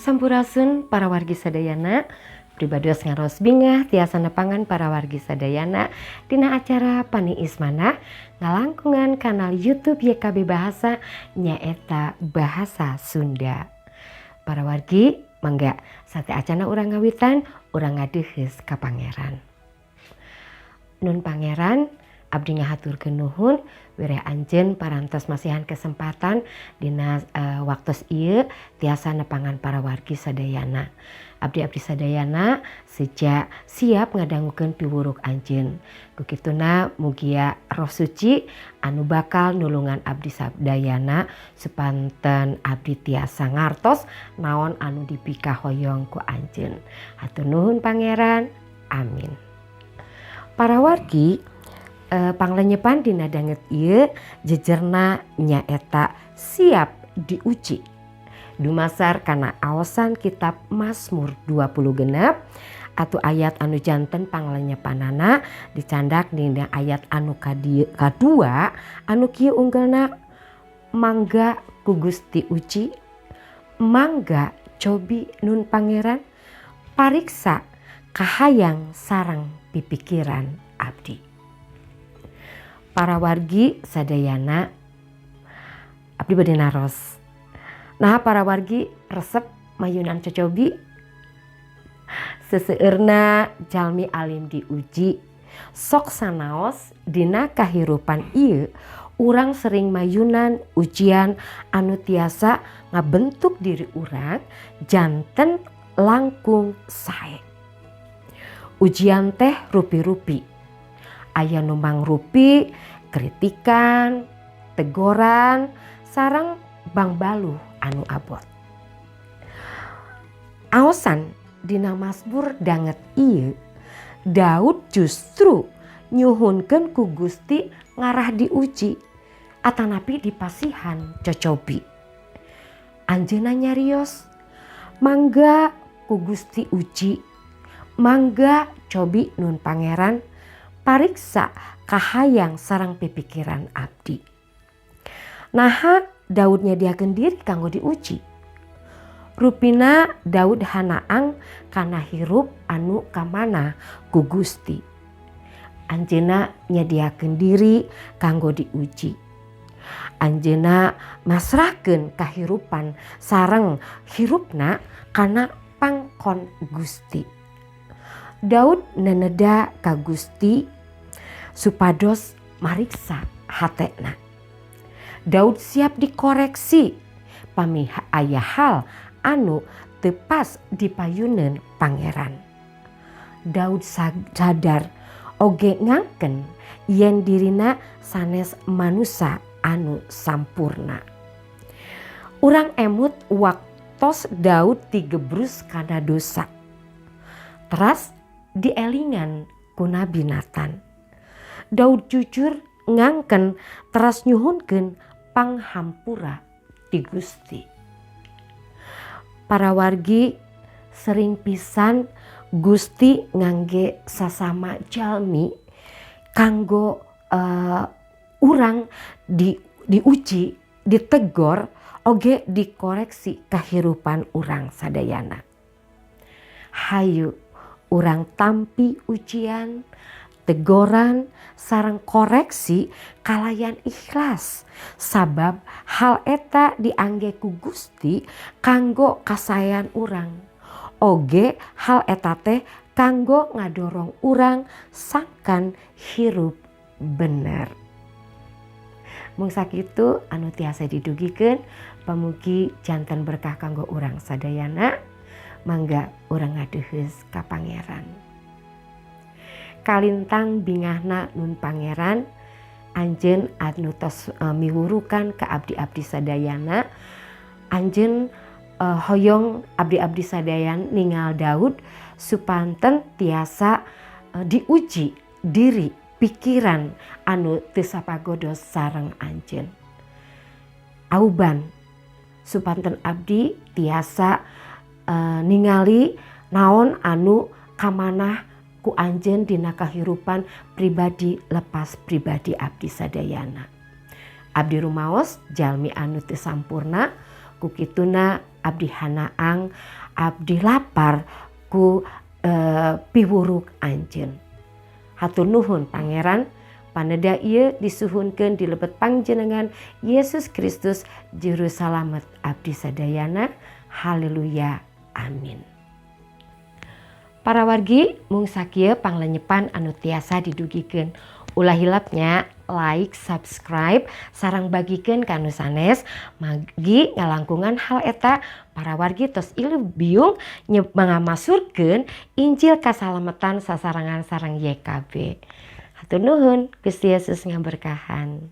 Sampurasun para wargi sadayana, pribados ngaros bingah tiasa nepangan para wargi sadayana dina acara Pani Ismana ngalangkungan kanal YouTube YKB Bahasa nyaeta Bahasa Sunda. Para wargi mangga sate acana urang ngawitan urang ngadeuheus ka Pangeran. Nun Pangeran abdi ngahaturkeun nuhun wireh anjeun parantos masihan kesempatan dina waktos ieu tiasa nepangan para wargi sadayana. Abdi-abdi sadayana sejak siap ngadangukeun piwuruk anjeun. Kukituna mugia Roh Suci anu bakal nulungan abdi sadayana supanten abdi tiasa ngartos naon anu dipikahoyong ku anjeun. Hatur nuhun Pangeran. Amin. Para wargi panglenyepan dina danget ieu jejerna nyaeta siap diuji. Dumasar kana aosan kitab Mazmur 20 genep atu ayat anu janten panglenyepanana dicandak dina ayat anu kadua anu kieu unggelna mangga ku Gusti uji, mangga cobi nun Pangeran pariksa kahayang sareng pipikiran abdi. Para wargi sadayana abdi bade naros. Nah para wargi resep mayunan cocobi seseueurna jalmi alim diuji sok sanaos dina kahirupan ieu urang sering mayunan ujian anu tiasa ngabentuk diri urang janten langkung sae. Ujian teh rupi-rupi. Aya nu mangrupi kritikan, tegoran, sareng bangbaluh anu abot. Aosan dina Mazmur danget ieu Daud justru nyuhunkeun ku Gusti ngarah diuji atanapi dipasihan cocobi. Anjeunna nyarios mangga ku Gusti uji, mangga cobi nun Pangeran pariksa kahayang sareng pipikiran abdi. Naha Daud nyadiakeun diri kanggo diuji. Rupina Daud hanaang kana hirup anu kamana ku Gusti. Anjeunna nyadiakeun diri kanggo diuji. Anjeunna masrahkeun kahirupan sareng hirupna kana pangkon Gusti. Daud neneda ka Gusti supados mariksa hatena. Daud siap dikoreksi pamiha aya hal anu teu pas dipayuneun Pangeran. Daud sadar oge ngangken yen dirina sanes manusia anu sampurna. Urang emut waktos Daud digebrus kana dosa. Teras dielingan ku Nabi Natan. Daud jujur ngangken teras nyuhunkeun panghampura di Gusti. Para wargi sering pisan Gusti ngangge sasama jalmi kanggo urang diuji, ditegor oge dikoreksi kahirupan urang sadayana. Hayu urang tampi ujian, tegoran sareng koreksi kalayan ikhlas sabab hal eta diangge ku Gusti kanggo kasayan urang. Oge hal eta teh kanggo ngadorong urang sangkan hirup bener. Mung sakitu anu tiasa didugikeun pamugi janten berkah kanggo urang sadayana. Mangga urang ngadeuheus ka Pangeran. Kalintang bingahna nun Pangeran anjeun anu tos miwurukan ka abdi-abdi sadayana. Anjeun hoyong abdi-abdi sadayan ningal Daud supanten tiasa diuji diri pikiran anu teu sapagodos sareng anjeun. Auban supanten abdi tiasa ningali naon anu kamanah ku anjeun dina kahirupan pribadi lepas pribadi abdi sadayana. Abdi rumaos jalmi anu teu sampurna Kukituna abdi hanaang, abdi lapar ku piwuruk anjeun. Hatur nuhun Pangeran, paneda ieu disuhunkeun di lebet panjenengan Yesus Kristus Juru Salamet abdi sadayana. Haleluya, amin. Para wargi mung sakieu panglenyepan anu tiasa didugikeun. Ulah hilapnya like, subscribe, sareng bagikeun ka anu sanes magi ngalangkungan hal eta. Para wargi tos ilu biung mangamasurkeun Injil kasalametan sasarangan sareng YKB. Hatur nuhun, Gusti Yesus ngaberkahan.